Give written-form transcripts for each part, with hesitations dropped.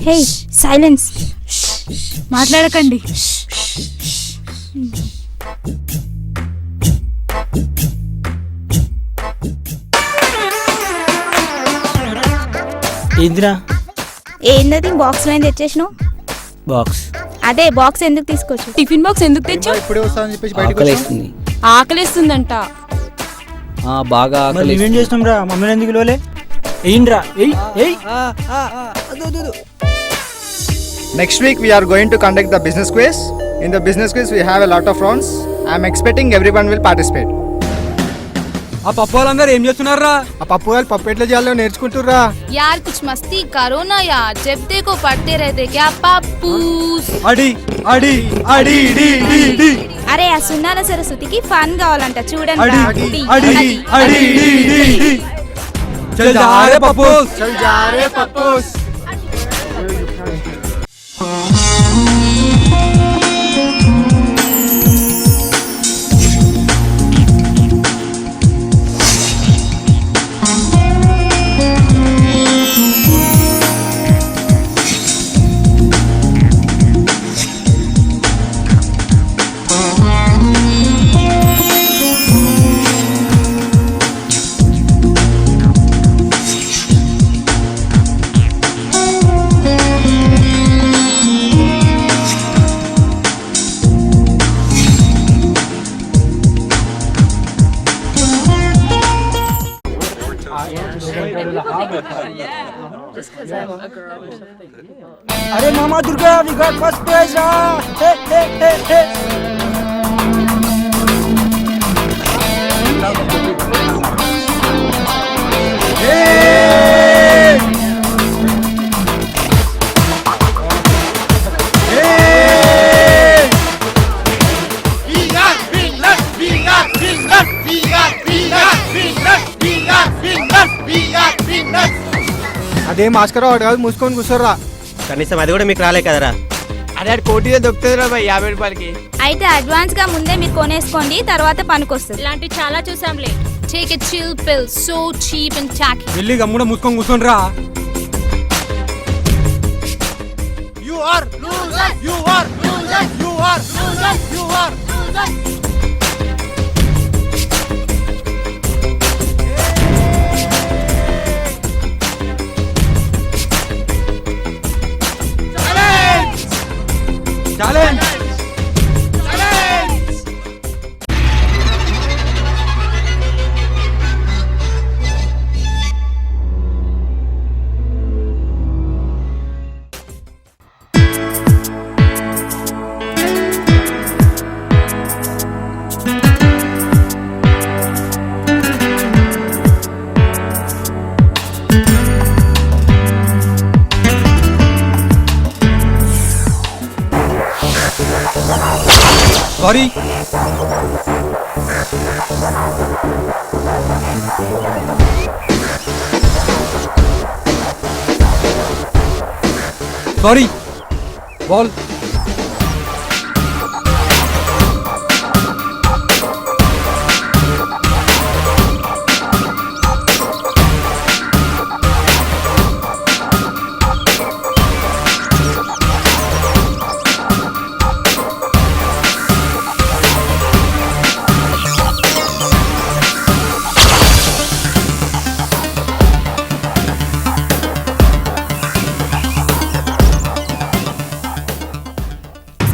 హే silence. మాట్లాడకండి. ఏందిరా ఏందది బాక్స్ లో తెచ్చేసినావు? బాక్స్ అదే బాక్స్ ఎందుకు తీసుకొచ్చు? టిఫిన్ బాక్స్ ఎందుకు తెచ్చావు? ఇప్పుడే వస్తానని చెప్పేసి బయటకు ఆకలేస్తుంది. ఆకలిస్తుందంట. బాగా మరి ఆకలి. నువ్వేం చేస్తున్నాం రా? మమ్మల్ని ఎందుకు లోలే? ఏంట్రా? Next week we are going to conduct the business quiz. In the business quiz we have a lot of rounds. I am expecting everyone will participate. ఆ పప్పు వాళ్ళందరూ ఏం చేస్తున్నారా? ఆ పప్పు వాళ్ళు పప్పు ఎట్లా చేయాలో నేర్చుకుంటుర్రా. यार कुछ मस्ती करो ना यार, जब देखो पढ़ते रहते क्या पप्पूस। అడి అడి అడి డి డి డి అరే ఆ సున్నాల సరస్వతికి ఫన్ కావాలంట చూడండి. అడి రా. అడి డి, అడి అడి. డి డి డి చల్ जा रे पप्पू చల్ జా రే పప్పుస్. अरे मामा Durga we got first prize रा. हे हे हे हे అదే మాస్కర్ వాడు కాదు, మూసుకొని కూర్చోర్రా. కనీసం అది కూడా మీకు రాలే కదరా. అదే కోటీలో దొరుకుతుంది రా 50 రూపాయలకి. అయితే అడ్వాన్స్ గా ముందే మీరు కొనేసుకోండి, తర్వాత పనికొస్తుంది. ఇలాంటి చాలా చూసాంలే. Take a chill pill, so cheap and tacky. వెళ్ళి గమ్మున మూసుకొని కూర్చోండిరా. You are loser. You are loser. You are loser. You are loser. Challenge sorry sorry ball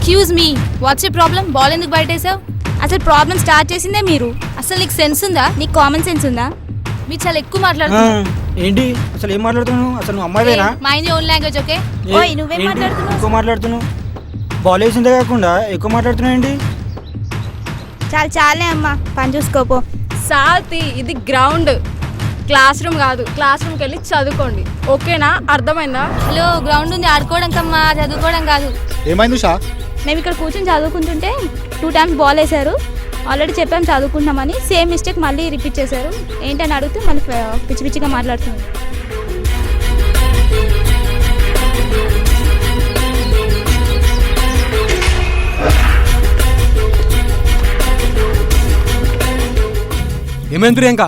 Excuse me, what's your problem? Ball ఎందుకు బయటేసావు? అసలు ప్రాబ్లం స్టార్ట్ చేసిందే మీరు. అసలు నీకు sense ఉందా? నీకు కామన్ సెన్స్ ఉందా? మీరు చాలా ఎక్కువ మాట్లాడుతున్నారు. ఏంటి అసలు ఏం మాట్లాడుతున్నావు? అసలు నువ్వు అమ్మాయివేనా? Mind own language, okay? ఓయ్, నువ్వేం ఏంటి? మాట్లాడుతున్నావు? ఎక్కువ మాట్లాడుతున్నావు. బాల్ వేసిందే కాకుండా ఎక్కువ మాట్లాడుతున్నావు ఏంటి? చాలే అమ్మా, పని చూసుకోపో. సాతి, ఇది గ్రౌండ్, క్లాస్ రూమ్ కాదు. క్లాస్ రూమ్కి వెళ్ళి చదువుకోండి, ఓకేనా? అర్థమైందా? హలో, గ్రౌండ్ ఉంది, ఆడుకోవడం కమ్మా, చదువుకోవడం కాదు. ఏమైంది ఉషా? మేము ఇక్కడ కూర్చొని చదువుకుంటుంటే 2 times బాల్ వేశారు. ఆల్రెడీ చెప్పాము చదువుకుంటున్నామని, సేమ్ మిస్టేక్ మళ్ళీ రిపీట్ చేశారు. ఏంటని అడిగితే మళ్ళీ పిచ్చి పిచ్చిగా మాట్లాడుతున్నారు. ఏమైంది ప్రియాంక?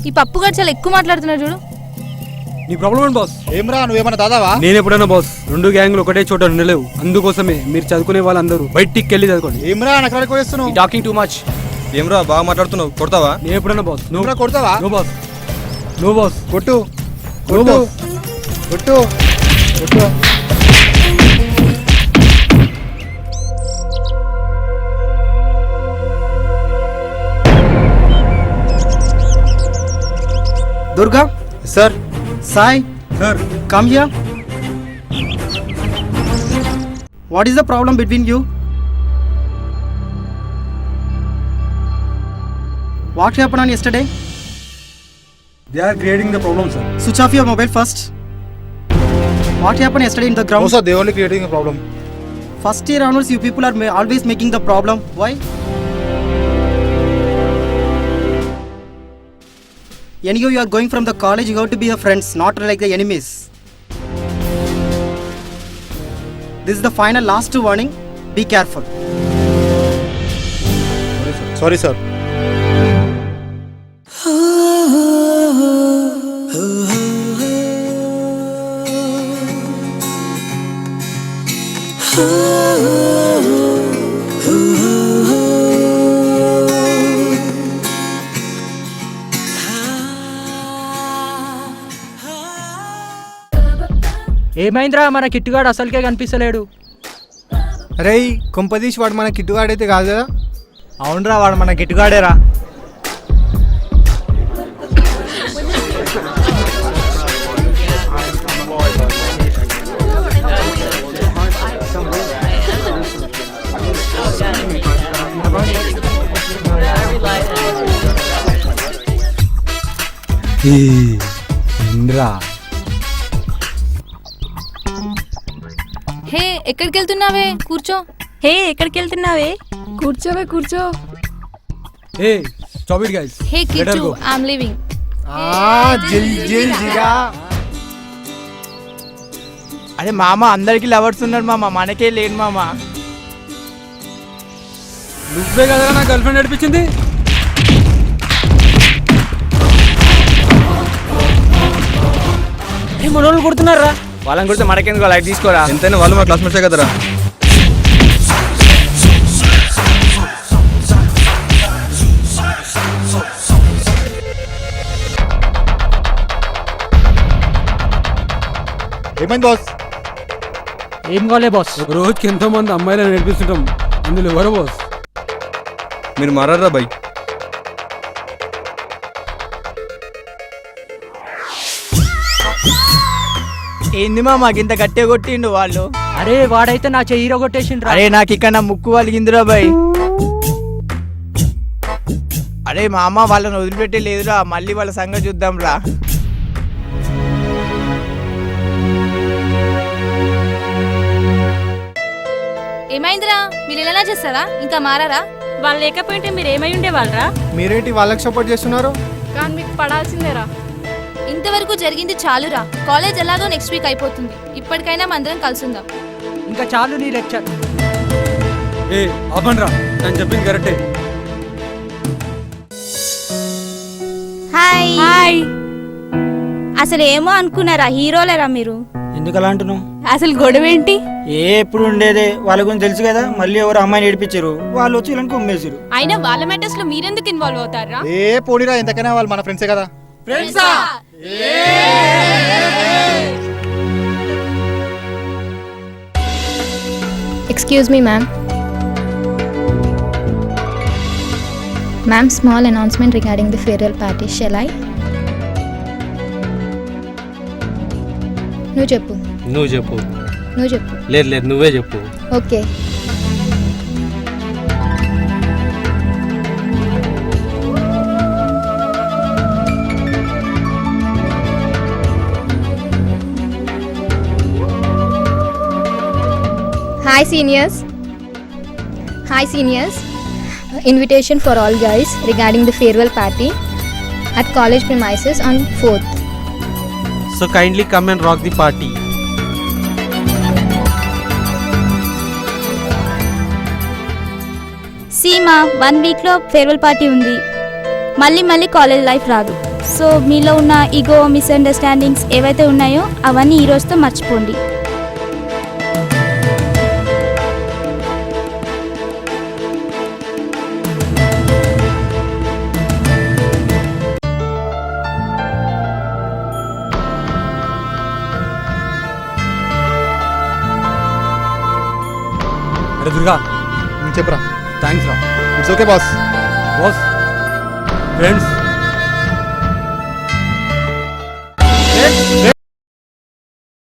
ఈ పప్పు గారు చాలా ఎక్కువ మాట్లాడుతున్నాడు చూడు. నీ ప్రాబ్లం ఏంటి బాస్? ఏమ్రా నువ్వేమన్నా దాదావా? నేను ఎప్పుడైనా బాస్, రెండు గ్యాంగ్లు ఒకటే చోట ఉండలేవు. అందుకోసమే మీరు చదువుకునే వాళ్ళందరూ బయటికి వెళ్ళి చదువుకోండి. ఏమ్రా నాకు వేస్తున్నావు? Talking too much. ఏమ్రా బాగా మాట్లాడుతున్నావు, కొడతావా? నేను ఎప్పుడైనా బాస్. నువ్వు కొడతావా? No boss, no boss. కొట్టు కొట్టు కొట్టు కొట్టు. Durga, Sir. Sai, Sir. come here. What is the problem between you? What happened on yesterday? They are creating the problem, sir. Switch off your mobile first. What happened yesterday in the ground? No sir, they only creating a problem. First year onwards, you people are always making the problem. Why? Anyway, you are going from the college, you have to be a friends, not like the enemies. This is the final last warning. Be careful. Sorry sir. ఏమైందిరా, మన కిట్టుగాడు అసలుకే కనిపిస్తలేడు. అరే కొంపదీసి వాడు మన కిట్టుగాడైతే కాదు కదా? అవునరా, వాడు మన కిట్టుగాడేరా. హే ఎక్కడికి వెళ్తున్నావే? కూర్చో. హే ఎక్కడికి వెళ్తున్నావే? కూర్చోవే కూర్చో. ఏ stop it guys. Hey Kichchu, I'm living. జిల్ జిల్ జిగా. అరే మామ, అందరికి లవర్స్ ఉన్నారు మామ, మనకే లేని మామ. నువ్వే కదా నా గర్ల్ ఫ్రెండ్ నడిపించింది. మనోళ్ళు కొడుతున్నారా? వాళ్ళని కొడితే మనకెందుకు, లైట్ తీసుకోరా. ఎంతైనా వాళ్ళు మా క్లాస్మేట్సే కదరా. ఏమైంది బాస్? ఏం కాలే బాస్, రోజుకి ఎంతో మంది అమ్మాయిలను నడిపిస్తుంటాం, అందులో ఎవరు బాస్? మీరు మారారా బై. ఏంది మా మాకింత గట్టిగా కొట్టిండు వాళ్ళు? అరే వాడైతే నా చెయ్యిలో కొట్టేసిండ్రు. అరే నాకు ఇక్కడ నా ముక్కు వలిగిందిరా బాయ్. అరే మా అమ్మ వాళ్ళని వదిలిపెట్టే లేదురా, మళ్ళీ వాళ్ళ సంగతి చూద్దాం రా. ఏమైందిరా, మీరు ఇలా చేస్తారా? ఇంకా మారారా? వాళ్ళు లేకపోయింటే మీరు ఏమై ఉండేవాళ్ళరా? మీరేంటి వాళ్ళకి సపోర్ట్ చేస్తున్నారు? కానీ మీకు పడాల్సిందేరా. ఇంతవరకు జరిగింది చాలురా. కాలేజ్ ఎలాగో నెక్స్ట్ వీక్ అయిపోతుంది. ఇప్పటికైనా మందరం కలుసుందాం. ఇంకా చాలు నీ లెక్చర్. ఏ అవ్వనరా, నేను చెప్పింది కరెక్టే. Hi hi. అసలు ఏమో అనుకున్నారా, హీరోలేరా మీరు? ఎందుకు అలా అంటున్నావు? అసలు గొడవ ఏంటి? ఎప్పుడు ఉండేదే, వాళ్ళ గురించి తెలుసు కదా. మళ్ళీ ఎవరు అమ్మాయిని ఏడిపించారు, వాళ్ళు వచ్చి ఇలా కుమ్మేసారు. అయినా వాళ్ళ మ్యాటర్స్ లో మీరెందుకు ఇన్వాల్వ్ అవుతారా? ఏ పోనీరా, ఎంతకైనా వాళ్ళు మన ఫ్రెండ్సే కదా. Excuse me, ma'am. Ma'am, small announcement regarding the farewell party. Shall I? నువ్వు చెప్పు. నువ్వు చెప్పు. నువ్వు చెప్పు. లేదు లేదు, నువ్వే చెప్పు. Okay. Hi seniors. Hi seniors. Invitation for all guys regarding the farewell party at college premises on 4th. So kindly come and rock the party. Seema 1 వీక్లో ఫేర్వెల్ పార్టీ ఉంది. మళ్ళీ కాలేజ్ లైఫ్ రాదు. సో మీలో ఉన్న ఈగో మిస్అండర్స్టాండింగ్స్ ఏవైతే ఉన్నాయో అవన్నీ ఈ రోజుతో మర్చిపోండి. అరే దుర్గా, చెప్పరా. థ్యాంక్స్ రా. It's okay boss. Boss, friends